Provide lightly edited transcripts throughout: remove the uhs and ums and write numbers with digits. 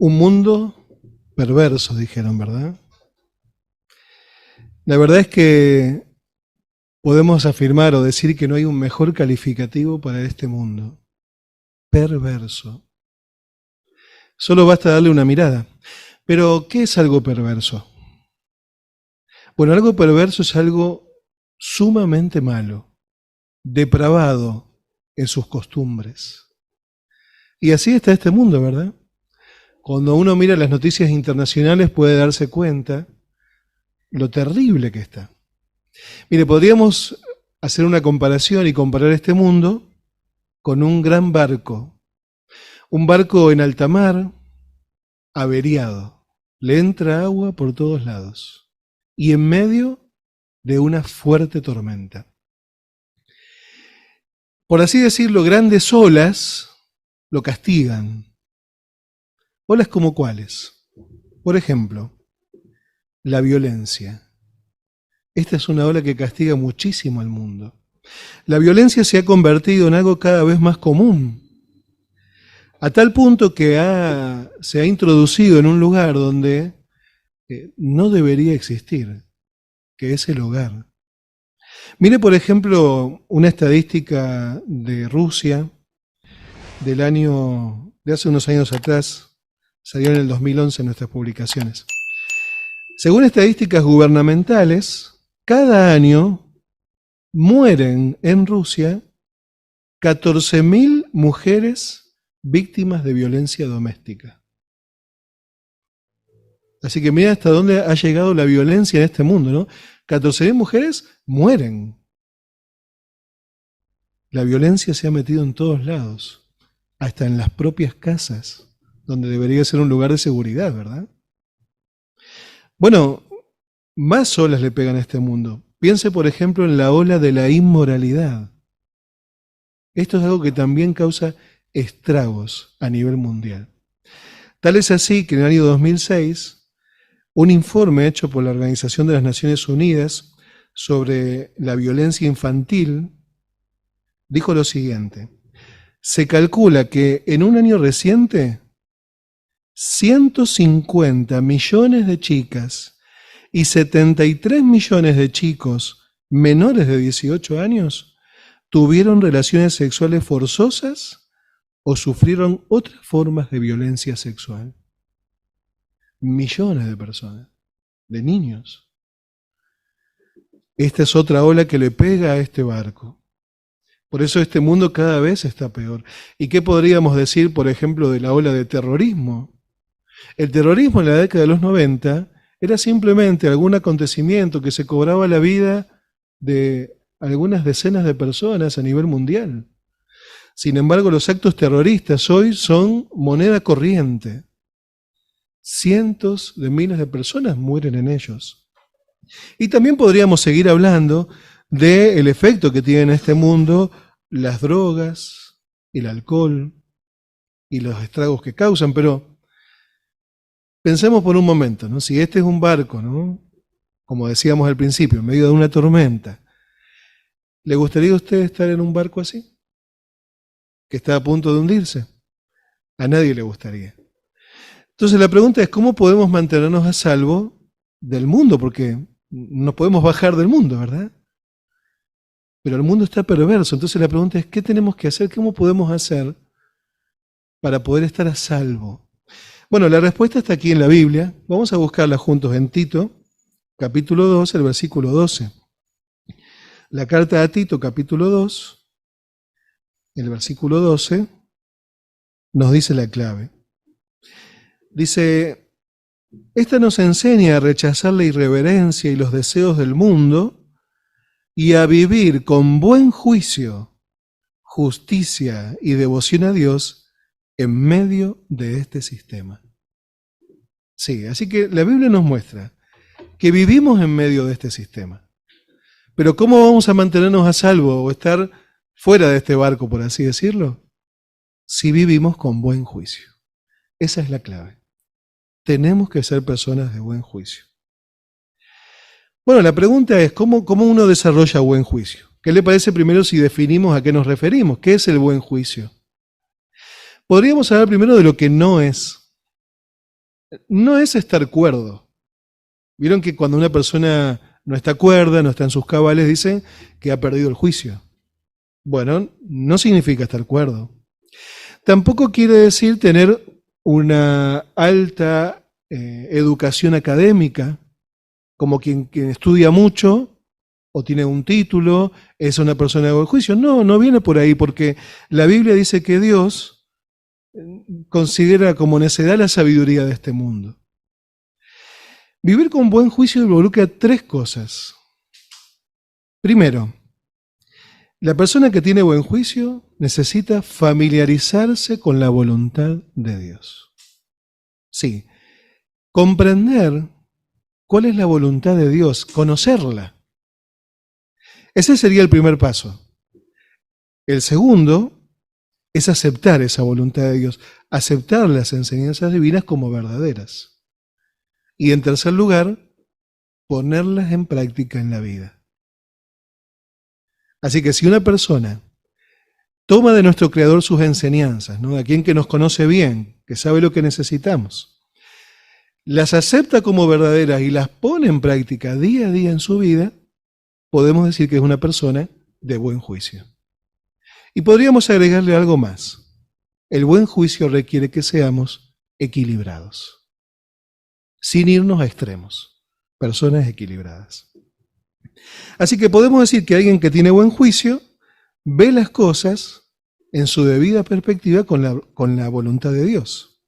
Un mundo perverso, dijeron, ¿verdad? La verdad es que podemos afirmar o decir que no hay un mejor calificativo para este mundo. Perverso. Solo basta darle una mirada. Pero, ¿qué es algo perverso? Bueno, algo perverso es algo sumamente malo, depravado en sus costumbres. Y así está este mundo, ¿verdad? Cuando uno mira las noticias internacionales puede darse cuenta lo terrible que está. Mire, podríamos hacer una comparación y comparar este mundo con un gran barco. Un barco en alta mar, averiado. Le entra agua por todos lados. Y en medio de una fuerte tormenta. Por así decirlo, grandes olas lo castigan. ¿Olas como cuáles? Por ejemplo, la violencia. Esta es una ola que castiga muchísimo al mundo. La violencia se ha convertido en algo cada vez más común, a tal punto que se ha introducido en un lugar donde no debería existir, que es el hogar. Mire, por ejemplo, una estadística de Rusia de hace unos años atrás, salió en el 2011 en nuestras publicaciones. Según estadísticas gubernamentales, cada año mueren en Rusia 14.000 mujeres víctimas de violencia doméstica. Así que mira hasta dónde ha llegado la violencia en este mundo, ¿no? 14.000 mujeres mueren. La violencia se ha metido en todos lados, hasta en las propias casas, donde debería ser un lugar de seguridad, ¿verdad? Bueno, más olas le pegan a este mundo. Piense, por ejemplo, en la ola de la inmoralidad. Esto es algo que también causa estragos a nivel mundial. Tal es así que en el año 2006, un informe hecho por la Organización de las Naciones Unidas sobre la violencia infantil dijo lo siguiente: se calcula que en un año reciente 150 millones de chicas y 73 millones de chicos menores de 18 años tuvieron relaciones sexuales forzosas o sufrieron otras formas de violencia sexual. Millones de personas, de niños. Esta es otra ola que le pega a este barco. Por eso este mundo cada vez está peor. ¿Y qué podríamos decir, por ejemplo, de la ola de terrorismo? El terrorismo en la década de los 90 era simplemente algún acontecimiento que se cobraba la vida de algunas decenas de personas a nivel mundial. Sin embargo, los actos terroristas hoy son moneda corriente. Cientos de miles de personas mueren en ellos. Y también podríamos seguir hablando del efecto que tiene en este mundo las drogas, el alcohol y los estragos que causan, pero pensemos por un momento, ¿no? Si este es un barco, ¿no? Como decíamos al principio, en medio de una tormenta, ¿le gustaría a usted estar en un barco así? Que está a punto de hundirse. A nadie le gustaría. Entonces la pregunta es, ¿cómo podemos mantenernos a salvo del mundo? Porque no podemos bajar del mundo, ¿verdad? Pero el mundo está perverso. Entonces la pregunta es, ¿qué tenemos que hacer? ¿Cómo podemos hacer para poder estar a salvo? Bueno, la respuesta está aquí en la Biblia. Vamos a buscarla juntos en Tito, capítulo 2, el versículo 12. La carta a Tito, capítulo 2, el versículo 12, nos dice la clave. Dice, esta nos enseña a rechazar la irreverencia y los deseos del mundo y a vivir con buen juicio, justicia y devoción a Dios en medio de este sistema. Sí, así que la Biblia nos muestra que vivimos en medio de este sistema. Pero ¿cómo vamos a mantenernos a salvo o estar fuera de este barco, por así decirlo? Si vivimos con buen juicio. Esa es la clave. Tenemos que ser personas de buen juicio. Bueno, la pregunta es, ¿cómo uno desarrolla buen juicio? ¿Qué le parece primero si definimos a qué nos referimos? ¿Qué es el buen juicio? Podríamos hablar primero de lo que no es. no es estar cuerdo. Vieron que cuando una persona no está cuerda, no está en sus cabales, dicen que ha perdido el juicio. Bueno, no significa estar cuerdo. Tampoco quiere decir tener una alta educación académica, como quien estudia mucho o tiene un título, es una persona de buen juicio. No, no viene por ahí, porque la Biblia dice que Dios considera como necedad la sabiduría de este mundo. Vivir con buen juicio involucra tres cosas. Primero, la persona que tiene buen juicio necesita familiarizarse con la voluntad de Dios. Sí, comprender cuál es la voluntad de Dios, conocerla. Ese sería el primer paso. El segundo es aceptar esa voluntad de Dios, aceptar las enseñanzas divinas como verdaderas. Y en tercer lugar, ponerlas en práctica en la vida. Así que si una persona toma de nuestro Creador sus enseñanzas, ¿no?, de aquel que nos conoce bien, que sabe lo que necesitamos, las acepta como verdaderas y las pone en práctica día a día en su vida, podemos decir que es una persona de buen juicio. Y podríamos agregarle algo más. El buen juicio requiere que seamos equilibrados, sin irnos a extremos, personas equilibradas. Así que podemos decir que alguien que tiene buen juicio ve las cosas en su debida perspectiva con la voluntad de Dios.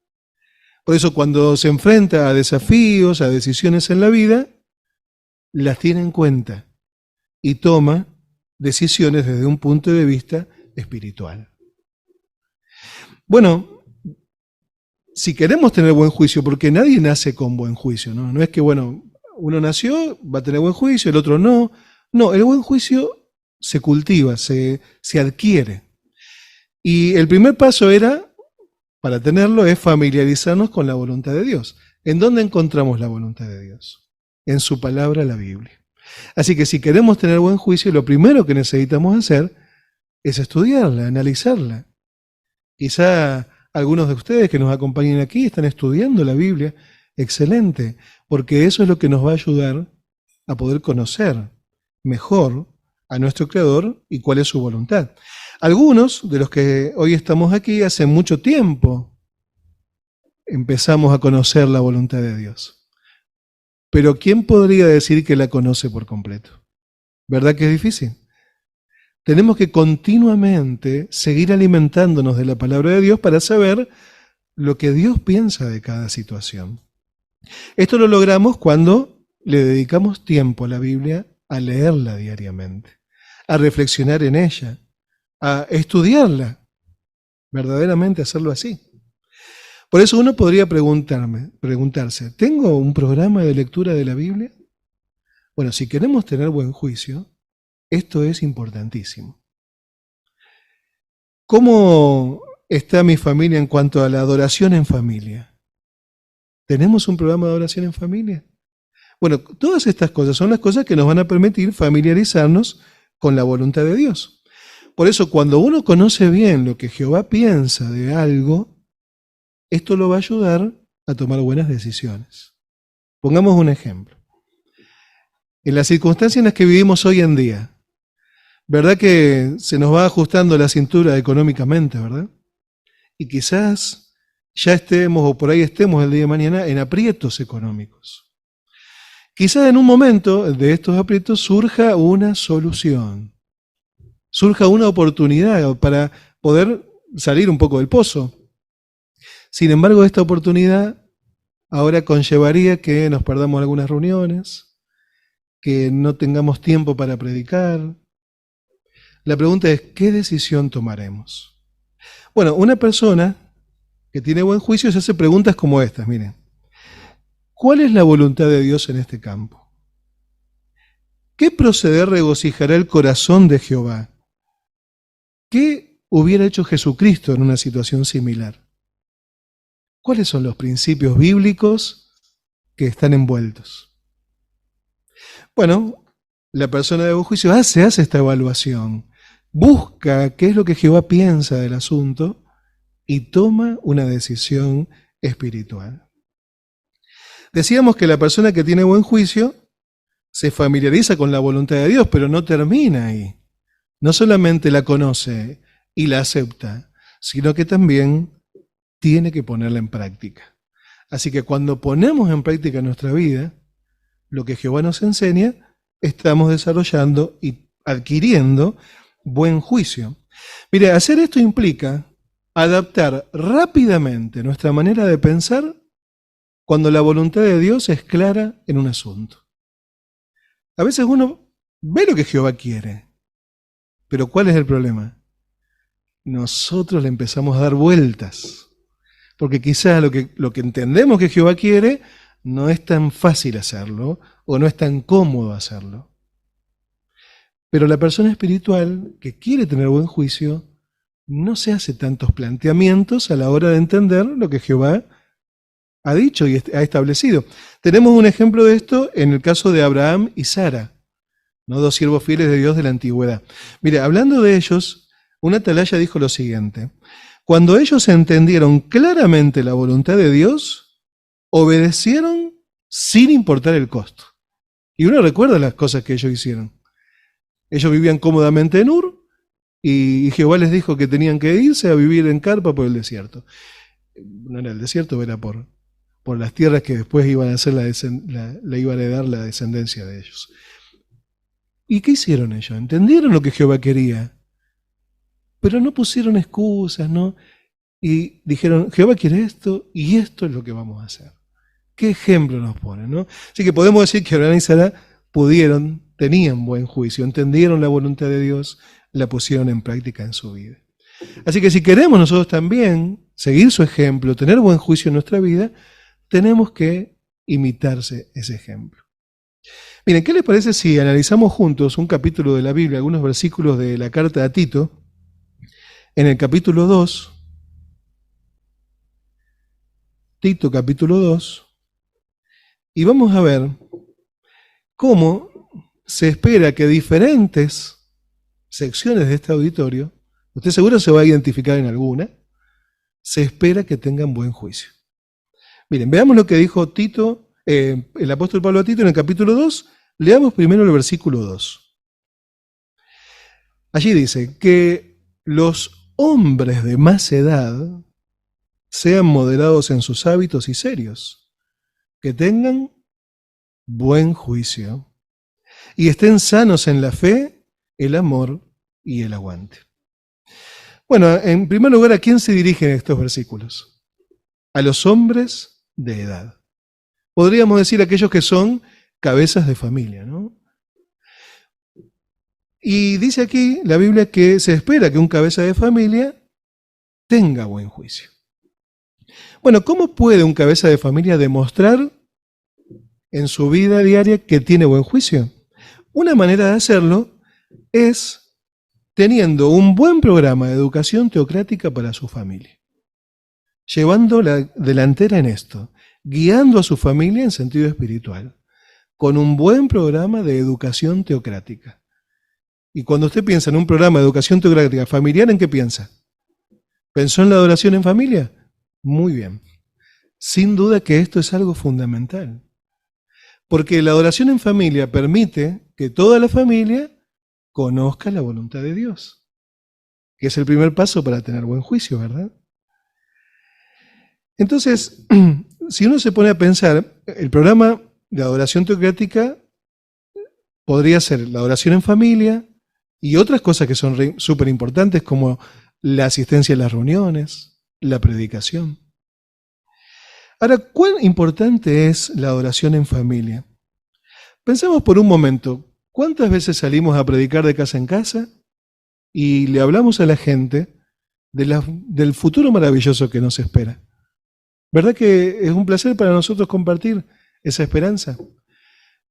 Por eso cuando se enfrenta a desafíos, a decisiones en la vida, las tiene en cuenta y toma decisiones desde un punto de vista espiritual. Bueno, si queremos tener buen juicio, porque nadie nace con buen juicio, ¿no? No es que, bueno, uno nació, va a tener buen juicio, el otro no. No, el buen juicio se cultiva, se adquiere. Y el primer paso para tenerlo, es familiarizarnos con la voluntad de Dios. ¿En dónde encontramos la voluntad de Dios? En su palabra, la Biblia. Así que si queremos tener buen juicio, lo primero que necesitamos hacer es estudiarla, analizarla. Quizá algunos de ustedes que nos acompañan aquí están estudiando la Biblia. Excelente, porque eso es lo que nos va a ayudar a poder conocer mejor a nuestro Creador y cuál es su voluntad. Algunos de los que hoy estamos aquí, hace mucho tiempo empezamos a conocer la voluntad de Dios. Pero ¿quién podría decir que la conoce por completo? ¿Verdad que es difícil? Tenemos que continuamente seguir alimentándonos de la palabra de Dios para saber lo que Dios piensa de cada situación. Esto lo logramos cuando le dedicamos tiempo a la Biblia, a leerla diariamente, a reflexionar en ella, a estudiarla, verdaderamente hacerlo así. Por eso uno podría preguntarse, ¿tengo un programa de lectura de la Biblia? Bueno, si queremos tener buen juicio, esto es importantísimo. ¿Cómo está mi familia en cuanto a la adoración en familia? ¿Tenemos un programa de adoración en familia? Bueno, todas estas cosas son las cosas que nos van a permitir familiarizarnos con la voluntad de Dios. Por eso, cuando uno conoce bien lo que Jehová piensa de algo, esto lo va a ayudar a tomar buenas decisiones. Pongamos un ejemplo. En las circunstancias en las que vivimos hoy en día, ¿verdad que se nos va ajustando la cintura económicamente, verdad? Y quizás ya estemos, o por ahí estemos el día de mañana, en aprietos económicos. Quizás en un momento de estos aprietos surja una solución, surja una oportunidad para poder salir un poco del pozo. Sin embargo, esta oportunidad ahora conllevaría que nos perdamos algunas reuniones, que no tengamos tiempo para predicar. La pregunta es, ¿qué decisión tomaremos? Bueno, una persona que tiene buen juicio se hace preguntas como estas, miren. ¿Cuál es la voluntad de Dios en este campo? ¿Qué proceder regocijará el corazón de Jehová? ¿Qué hubiera hecho Jesucristo en una situación similar? ¿Cuáles son los principios bíblicos que están envueltos? Bueno, la persona de buen juicio hace esta evaluación, busca qué es lo que Jehová piensa del asunto y toma una decisión espiritual. Decíamos que la persona que tiene buen juicio se familiariza con la voluntad de Dios, pero no termina ahí. No solamente la conoce y la acepta, sino que también tiene que ponerla en práctica. Así que cuando ponemos en práctica nuestra vida, lo que Jehová nos enseña, estamos desarrollando y adquiriendo buen juicio. Mire, hacer esto implica adaptar rápidamente nuestra manera de pensar cuando la voluntad de Dios es clara en un asunto. A veces uno ve lo que Jehová quiere, pero ¿cuál es el problema? Nosotros le empezamos a dar vueltas, porque quizás lo que entendemos que Jehová quiere no es tan fácil hacerlo o no es tan cómodo hacerlo. Pero la persona espiritual que quiere tener buen juicio no se hace tantos planteamientos a la hora de entender lo que Jehová ha dicho y ha establecido. Tenemos un ejemplo de esto en el caso de Abraham y Sara, ¿no? Dos siervos fieles de Dios de la antigüedad. Mire, hablando de ellos, un atalaya dijo lo siguiente: cuando ellos entendieron claramente la voluntad de Dios, obedecieron sin importar el costo. Y uno recuerda las cosas que ellos hicieron. Ellos vivían cómodamente en Ur y Jehová les dijo que tenían que irse a vivir en carpa por el desierto. No era el desierto, era por las tierras que después iban a ser le iba a heredar la descendencia de ellos. ¿Y qué hicieron ellos? Entendieron lo que Jehová quería, pero no pusieron excusas, ¿no? Y dijeron, Jehová quiere esto y esto es lo que vamos a hacer. ¿Qué ejemplo nos pone, no? Así que podemos decir que Abraham y Sara tenían buen juicio, entendieron la voluntad de Dios, la pusieron en práctica en su vida. Así que si queremos nosotros también seguir su ejemplo, tener buen juicio en nuestra vida, tenemos que imitarse ese ejemplo. Miren, ¿qué les parece si analizamos juntos un capítulo de la Biblia, algunos versículos de la carta a Tito, en el capítulo 2, Tito capítulo 2, y vamos a ver cómo se espera que diferentes secciones de este auditorio, usted seguro se va a identificar en alguna, se espera que tengan buen juicio. Miren, veamos lo que dijo Tito, el apóstol Pablo a Tito en el capítulo 2, leamos primero el versículo 2. Allí dice que los hombres de más edad sean moderados en sus hábitos y serios, que tengan buen juicio y estén sanos en la fe, el amor y el aguante. Bueno, en primer lugar, ¿a quién se dirigen estos versículos? A los hombres de edad. Podríamos decir aquellos que son cabezas de familia, ¿no? Y dice aquí la Biblia que se espera que un cabeza de familia tenga buen juicio. Bueno, ¿cómo puede un cabeza de familia demostrar en su vida diaria que tiene buen juicio? Una manera de hacerlo es teniendo un buen programa de educación teocrática para su familia, llevando la delantera en esto, guiando a su familia en sentido espiritual, con un buen programa de educación teocrática. Y cuando usted piensa en un programa de educación teocrática familiar, ¿en qué piensa? ¿Pensó en la adoración en familia? Muy bien. Sin duda que esto es algo fundamental, porque la adoración en familia permite que toda la familia conozca la voluntad de Dios, que es el primer paso para tener buen juicio, ¿verdad? Entonces, si uno se pone a pensar, el programa de adoración teocrática podría ser la adoración en familia y otras cosas que son súper importantes como la asistencia a las reuniones, la predicación. Ahora, ¿cuán importante es la adoración en familia? Pensemos por un momento, ¿cuántas veces salimos a predicar de casa en casa y le hablamos a la gente del futuro maravilloso que nos espera? ¿Verdad que es un placer para nosotros compartir esa esperanza?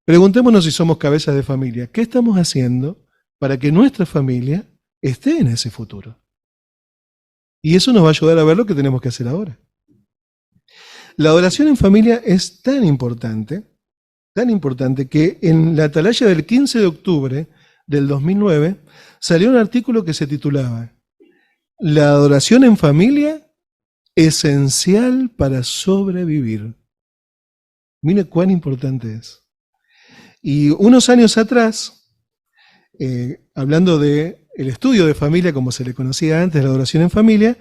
Preguntémonos si somos cabezas de familia. ¿Qué estamos haciendo para que nuestra familia esté en ese futuro? Y eso nos va a ayudar a ver lo que tenemos que hacer ahora. La adoración en familia es tan importante que en la atalaya del 15 de octubre del 2009 salió un artículo que se titulaba La adoración en familia, esencial para sobrevivir. Mire cuán importante es. Y unos años atrás, hablando de el estudio de familia, como se le conocía antes, la adoración en familia,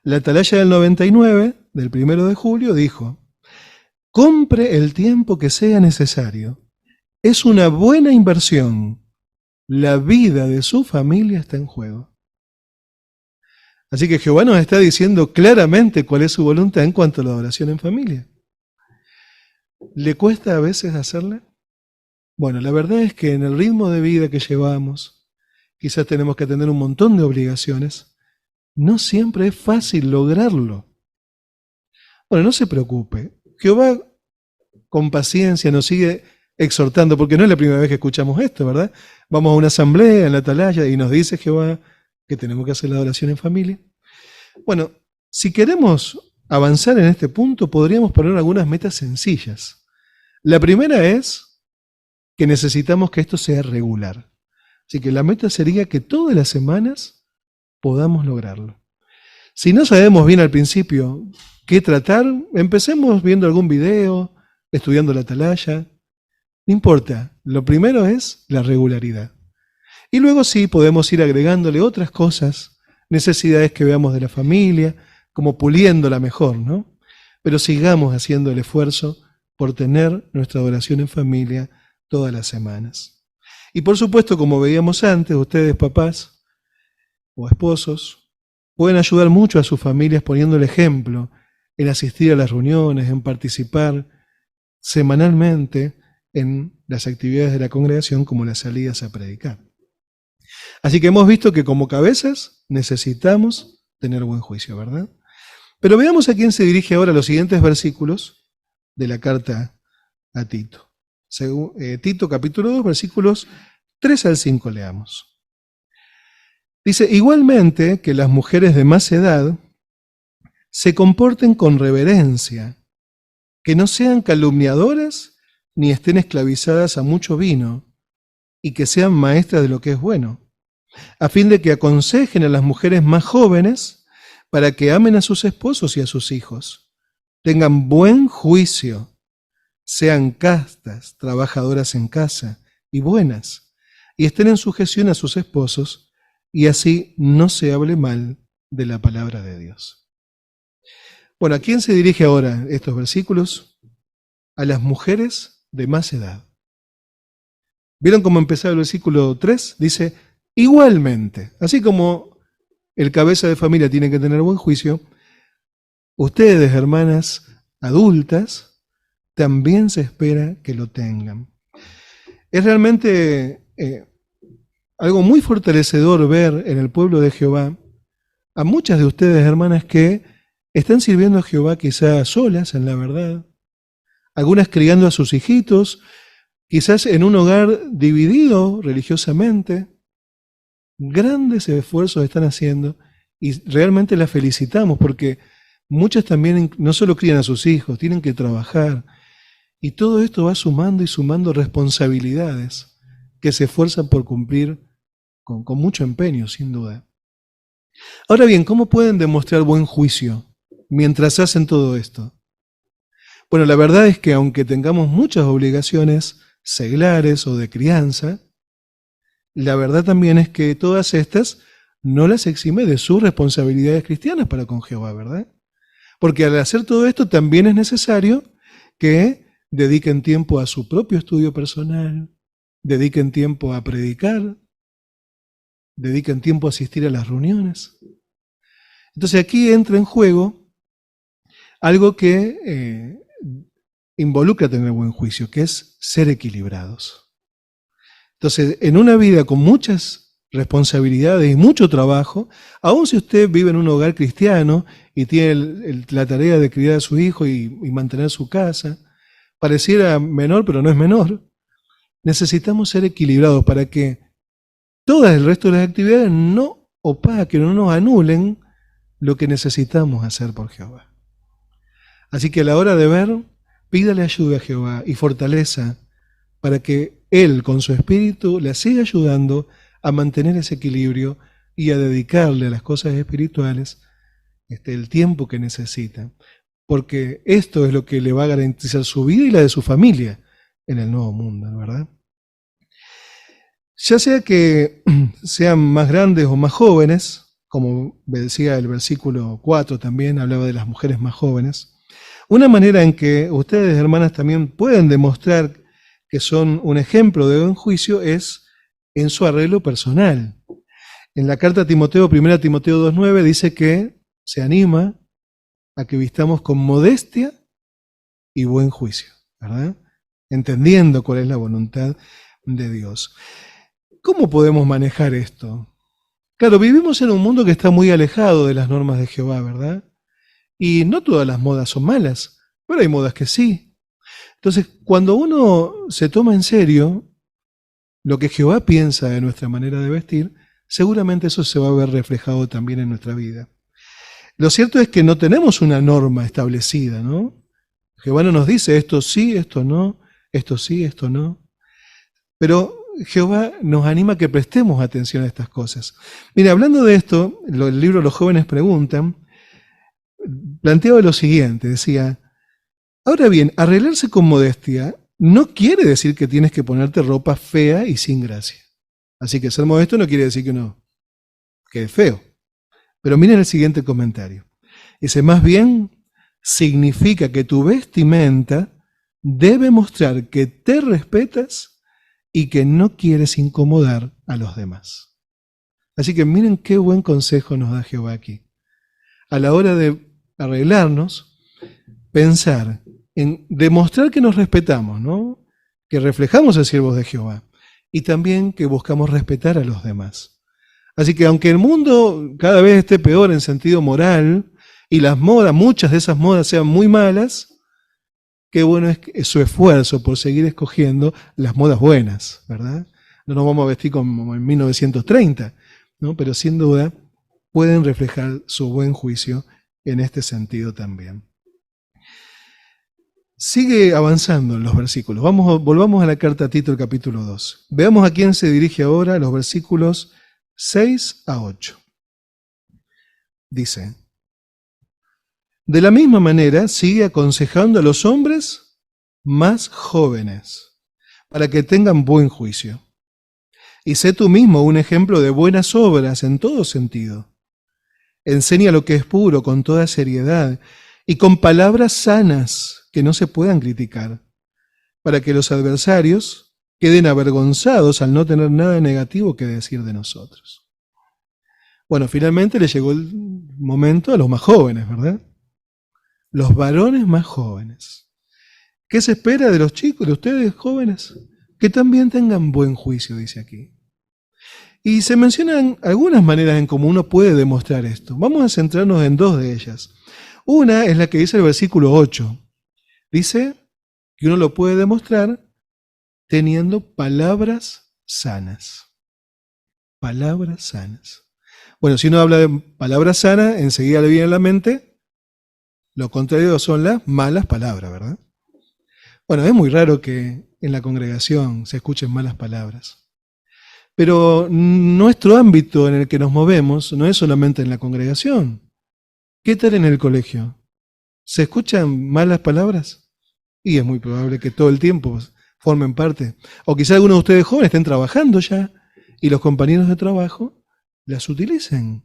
la Atalaya del 99, del 1 de julio, dijo: compre el tiempo que sea necesario. Es una buena inversión. La vida de su familia está en juego. Así que Jehová nos está diciendo claramente cuál es su voluntad en cuanto a la adoración en familia. ¿Le cuesta a veces hacerla? Bueno, la verdad es que en el ritmo de vida que llevamos, quizás tenemos que atender un montón de obligaciones. No siempre es fácil lograrlo. Bueno, no se preocupe. Jehová con paciencia nos sigue exhortando, porque no es la primera vez que escuchamos esto, ¿verdad? Vamos a una asamblea en la atalaya y nos dice Jehová que tenemos que hacer la adoración en familia. Bueno, si queremos avanzar en este punto, podríamos poner algunas metas sencillas. La primera es que necesitamos que esto sea regular. Así que la meta sería que todas las semanas podamos lograrlo. Si no sabemos bien al principio qué tratar, empecemos viendo algún video, estudiando la atalaya. No importa, lo primero es la regularidad. Y luego sí podemos ir agregándole otras cosas, necesidades que veamos de la familia, como puliéndola mejor, ¿no? Pero sigamos haciendo el esfuerzo por tener nuestra adoración en familia todas las semanas. Y por supuesto, como veíamos antes, ustedes papás o esposos pueden ayudar mucho a sus familias poniendo el ejemplo en asistir a las reuniones, en participar semanalmente en las actividades de la congregación, como las salidas a predicar. Así que hemos visto que como cabezas necesitamos tener buen juicio, ¿verdad? Pero veamos a quién se dirige ahora los siguientes versículos de la carta a Tito. Tito capítulo 2, versículos 3 al 5 leamos. Dice: igualmente que las mujeres de más edad se comporten con reverencia, que no sean calumniadoras ni estén esclavizadas a mucho vino, y que sean maestras de lo que es bueno, a fin de que aconsejen a las mujeres más jóvenes para que amen a sus esposos y a sus hijos, tengan buen juicio, sean castas, trabajadoras en casa y buenas, y estén en sujeción a sus esposos, y así no se hable mal de la palabra de Dios. Bueno, ¿a quién se dirige ahora estos versículos? A las mujeres de más edad. ¿Vieron cómo empezaba el versículo 3? Dice: igualmente, así como el cabeza de familia tiene que tener buen juicio, ustedes, hermanas adultas, también se espera que lo tengan. Es realmente algo muy fortalecedor ver en el pueblo de Jehová a muchas de ustedes, hermanas, que están sirviendo a Jehová quizás solas, en la verdad, algunas criando a sus hijitos, quizás en un hogar dividido religiosamente. Grandes esfuerzos están haciendo y realmente las felicitamos, porque muchas también no solo crían a sus hijos, tienen que trabajar. Y todo esto va sumando y sumando responsabilidades que se esfuerzan por cumplir con mucho empeño, sin duda. Ahora bien, ¿cómo pueden demostrar buen juicio mientras hacen todo esto? Bueno, la verdad es que aunque tengamos muchas obligaciones seglares o de crianza, la verdad también es que todas estas no las exime de sus responsabilidades cristianas para con Jehová, ¿verdad? Porque al hacer todo esto también es necesario que dediquen tiempo a su propio estudio personal, dediquen tiempo a predicar, dediquen tiempo a asistir a las reuniones. Entonces aquí entra en juego algo que involucra tener buen juicio, que es ser equilibrados. Entonces, en una vida con muchas responsabilidades y mucho trabajo, aun si usted vive en un hogar cristiano y tiene la tarea de criar a su hijo y mantener su casa, pareciera menor, pero no es menor, necesitamos ser equilibrados para que todo el resto de las actividades no opaquen, no nos anulen lo que necesitamos hacer por Jehová. Así que a la hora de ver, pídale ayuda a Jehová y fortaleza para que Él, con su espíritu, le siga ayudando a mantener ese equilibrio y a dedicarle a las cosas espirituales el tiempo que necesita. porque esto es lo que le va a garantizar su vida y la de su familia en el nuevo mundo, ¿verdad? Ya sea que sean más grandes o más jóvenes, como decía el versículo 4 también, hablaba de las mujeres más jóvenes, una manera en que ustedes, hermanas, también pueden demostrar que son un ejemplo de buen juicio es en su arreglo personal. En la carta a Timoteo, 1 Timoteo 2:9, dice que se anima a que vistamos con modestia y buen juicio, ¿verdad? Entendiendo cuál es la voluntad de Dios. ¿Cómo podemos manejar esto? Claro, vivimos en un mundo que está muy alejado de las normas de Jehová, ¿verdad? Y no todas las modas son malas, pero hay modas que sí. Entonces, cuando uno se toma en serio lo que Jehová piensa de nuestra manera de vestir, seguramente eso se va a ver reflejado también en nuestra vida. Lo cierto es que no tenemos una norma establecida, ¿no? Jehová no nos dice esto sí, esto no, esto sí, esto no. Pero Jehová nos anima a que prestemos atención a estas cosas. Mire, hablando de esto, el libro Los jóvenes preguntan, planteaba lo siguiente, decía, ahora bien, arreglarse con modestia no quiere decir que tienes que ponerte ropa fea y sin gracia. Así que ser modesto no quiere decir que uno quede feo. Pero miren el siguiente comentario. Dice, más bien significa que tu vestimenta debe mostrar que te respetas y que no quieres incomodar a los demás. Así que miren qué buen consejo nos da Jehová aquí. A la hora de arreglarnos, pensar en demostrar que nos respetamos, ¿no? Que reflejamos a siervos de Jehová y también que buscamos respetar a los demás. Así que aunque el mundo cada vez esté peor en sentido moral y las modas, muchas de esas modas sean muy malas, qué bueno es su esfuerzo por seguir escogiendo las modas buenas, ¿verdad? No nos vamos a vestir como en 1930, ¿no? Pero sin duda pueden reflejar su buen juicio en este sentido también. Sigue avanzando en los versículos. Volvamos a la carta a Tito, el capítulo 2. Veamos a quién se dirige ahora, los versículos 6 a 8. Dice, de la misma manera sigue aconsejando a los hombres más jóvenes, para que tengan buen juicio. Y sé tú mismo un ejemplo de buenas obras en todo sentido. Enseña lo que es puro con toda seriedad y con palabras sanas que no se puedan criticar, para que los adversarios queden avergonzados al no tener nada negativo que decir de nosotros. Bueno, finalmente le llegó el momento a los más jóvenes, ¿verdad? Los varones más jóvenes. ¿Qué se espera de los chicos, de ustedes jóvenes? Que también tengan buen juicio, dice aquí. Y se mencionan algunas maneras en cómo uno puede demostrar esto. Vamos a centrarnos en dos de ellas. Una es la que dice el versículo 8. Dice que uno lo puede demostrar teniendo palabras sanas. Palabras sanas. Bueno, si uno habla de palabras sanas, enseguida le viene a la mente, lo contrario son las malas palabras, ¿verdad? Bueno, es muy raro que en la congregación se escuchen malas palabras. Pero nuestro ámbito en el que nos movemos no es solamente en la congregación. ¿Qué tal en el colegio? ¿Se escuchan malas palabras? Y es muy probable que todo el tiempo formen parte. O quizá algunos de ustedes jóvenes estén trabajando ya y los compañeros de trabajo las utilicen.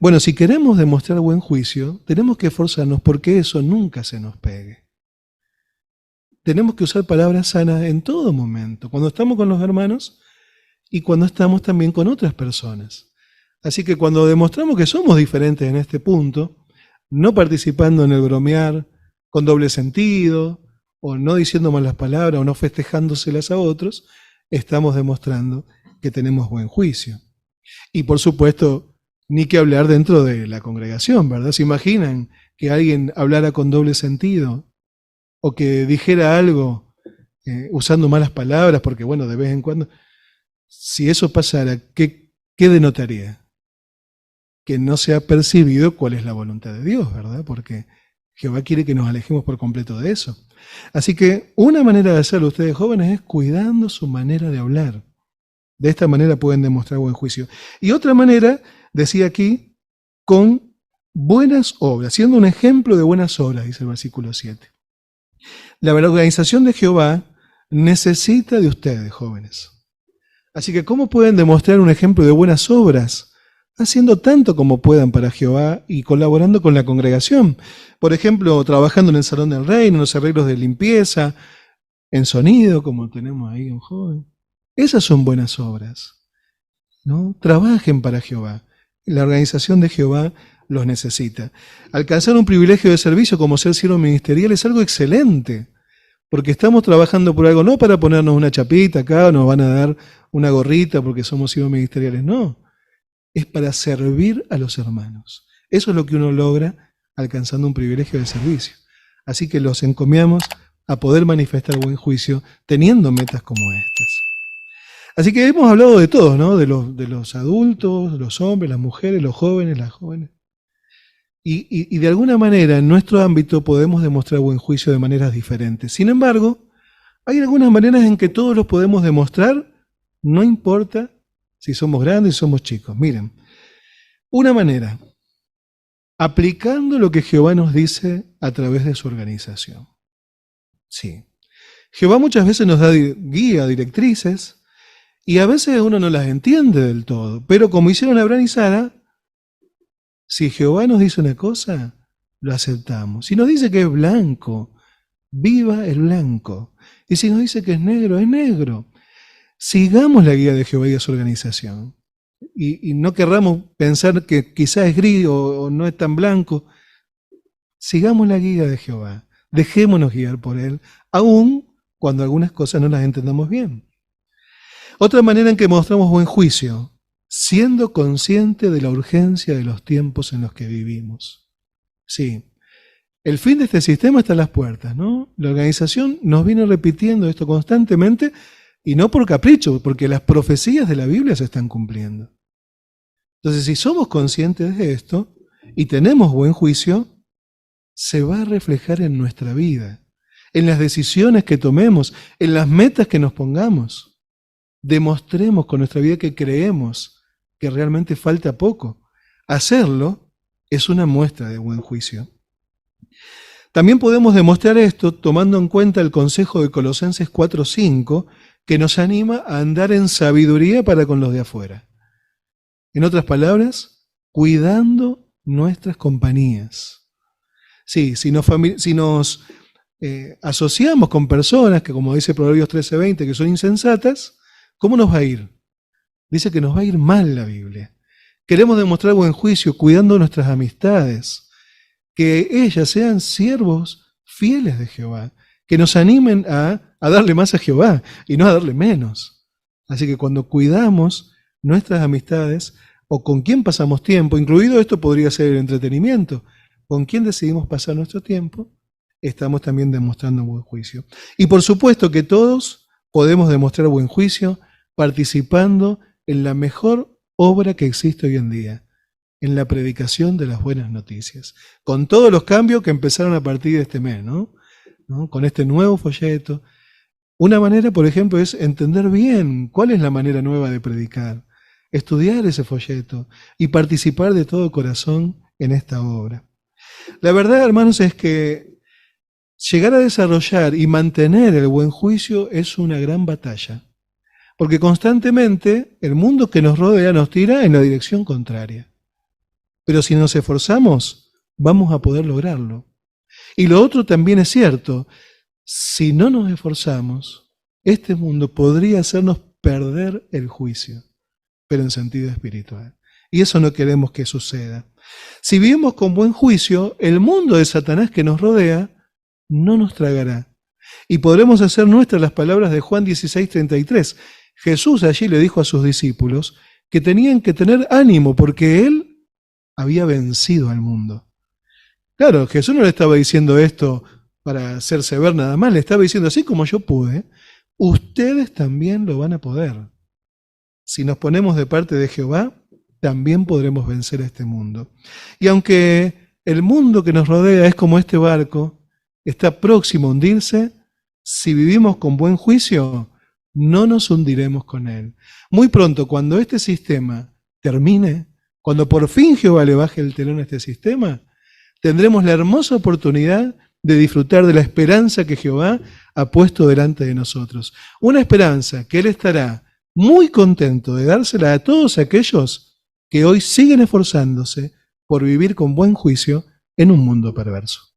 Bueno, si queremos demostrar buen juicio, tenemos que esforzarnos porque eso nunca se nos pegue. Tenemos que usar palabras sanas en todo momento, cuando estamos con los hermanos y cuando estamos también con otras personas. Así que cuando demostramos que somos diferentes en este punto, no participando en el bromear con doble sentido, o no diciendo malas palabras, o no festejándoselas a otros, estamos demostrando que tenemos buen juicio. Y por supuesto, ni que hablar dentro de la congregación, ¿verdad? ¿Se imaginan que alguien hablara con doble sentido? O que dijera algo usando malas palabras, porque bueno, de vez en cuando, si eso pasara, ¿qué denotaría? Que no se ha percibido cuál es la voluntad de Dios, ¿verdad? Porque Jehová quiere que nos alejemos por completo de eso. Así que una manera de hacerlo ustedes jóvenes es cuidando su manera de hablar. De esta manera pueden demostrar buen juicio. Y otra manera, decía aquí, con buenas obras, siendo un ejemplo de buenas obras, dice el versículo 7. La organización de Jehová necesita de ustedes, jóvenes. Así que, ¿cómo pueden demostrar un ejemplo de buenas obras? Haciendo tanto como puedan para Jehová y colaborando con la congregación. Por ejemplo, trabajando en el Salón del Reino, en los arreglos de limpieza, en sonido, como tenemos ahí un joven. Esas son buenas obras, ¿no? Trabajen para Jehová. La organización de Jehová los necesita. Alcanzar un privilegio de servicio como ser siervo ministerial es algo excelente, porque estamos trabajando por algo, no para ponernos una chapita acá o nos van a dar una gorrita porque somos siervos ministeriales, no. Es para servir a los hermanos. Eso es lo que uno logra alcanzando un privilegio de servicio. Así que los encomiamos a poder manifestar buen juicio teniendo metas como estas. Así que hemos hablado de todos, ¿no? De los adultos, los hombres, las mujeres, los jóvenes, las jóvenes. Y de alguna manera en nuestro ámbito podemos demostrar buen juicio de maneras diferentes. Sin embargo, hay algunas maneras en que todos los podemos demostrar, no importa si somos grandes o somos chicos. Miren, una manera, aplicando lo que Jehová nos dice a través de su organización. Sí. Jehová muchas veces nos da guía, directrices, y a veces uno no las entiende del todo. Pero como hicieron Abraham y Sara, si Jehová nos dice una cosa, lo aceptamos. Si nos dice que es blanco, viva el blanco. Y si nos dice que es negro, es negro. Sigamos la guía de Jehová y de su organización. Y no querramos pensar que quizás es gris o no es tan blanco. Sigamos la guía de Jehová. Dejémonos guiar por Él, aun cuando algunas cosas no las entendamos bien. Otra manera en que mostramos buen juicio, siendo consciente de la urgencia de los tiempos en los que vivimos. Sí, el fin de este sistema está a las puertas, ¿no? La organización nos viene repitiendo esto constantemente y no por capricho, porque las profecías de la Biblia se están cumpliendo. Entonces, si somos conscientes de esto y tenemos buen juicio, se va a reflejar en nuestra vida, en las decisiones que tomemos, en las metas que nos pongamos. Demostremos con nuestra vida que creemos que realmente falta poco. Hacerlo es una muestra de buen juicio. También podemos demostrar esto tomando en cuenta el consejo de Colosenses 4:5, que nos anima a andar en sabiduría para con los de afuera. En otras palabras, cuidando nuestras compañías. Sí, si nos asociamos con personas que, como dice Proverbios 13:20, que son insensatas, ¿cómo nos va a ir? Dice que nos va a ir mal la Biblia. Queremos demostrar buen juicio cuidando nuestras amistades, que ellas sean siervos fieles de Jehová, que nos animen a darle más a Jehová y no a darle menos. Así que cuando cuidamos nuestras amistades o con quién pasamos tiempo, incluido esto podría ser el entretenimiento, con quién decidimos pasar nuestro tiempo, estamos también demostrando buen juicio. Y por supuesto que todos podemos demostrar buen juicio participando en la mejor obra que existe hoy en día, en la predicación de las buenas noticias, con todos los cambios que empezaron a partir de este mes, ¿no? Con este nuevo folleto. Una manera, por ejemplo, es entender bien cuál es la manera nueva de predicar, estudiar ese folleto y participar de todo corazón en esta obra. La verdad, hermanos, es que llegar a desarrollar y mantener el buen juicio es una gran batalla, porque constantemente el mundo que nos rodea nos tira en la dirección contraria. Pero si nos esforzamos, vamos a poder lograrlo. Y lo otro también es cierto, si no nos esforzamos, este mundo podría hacernos perder el juicio, pero en sentido espiritual. Y eso no queremos que suceda. Si vivimos con buen juicio, el mundo de Satanás que nos rodea no nos tragará. Y podremos hacer nuestras las palabras de Juan 16:33. Jesús allí le dijo a sus discípulos que tenían que tener ánimo porque Él había vencido al mundo. Claro, Jesús no le estaba diciendo esto para hacerse ver nada más, le estaba diciendo, así como yo pude, ustedes también lo van a poder. Si nos ponemos de parte de Jehová, también podremos vencer a este mundo. Y aunque el mundo que nos rodea es como este barco, está próximo a hundirse, si vivimos con buen juicio, no nos hundiremos con él. Muy pronto, cuando este sistema termine, Cuando por fin Jehová le baje el telón a este sistema, tendremos la hermosa oportunidad de disfrutar de la esperanza que Jehová ha puesto delante de nosotros. Una esperanza que Él estará muy contento de dársela a todos aquellos que hoy siguen esforzándose por vivir con buen juicio en un mundo perverso.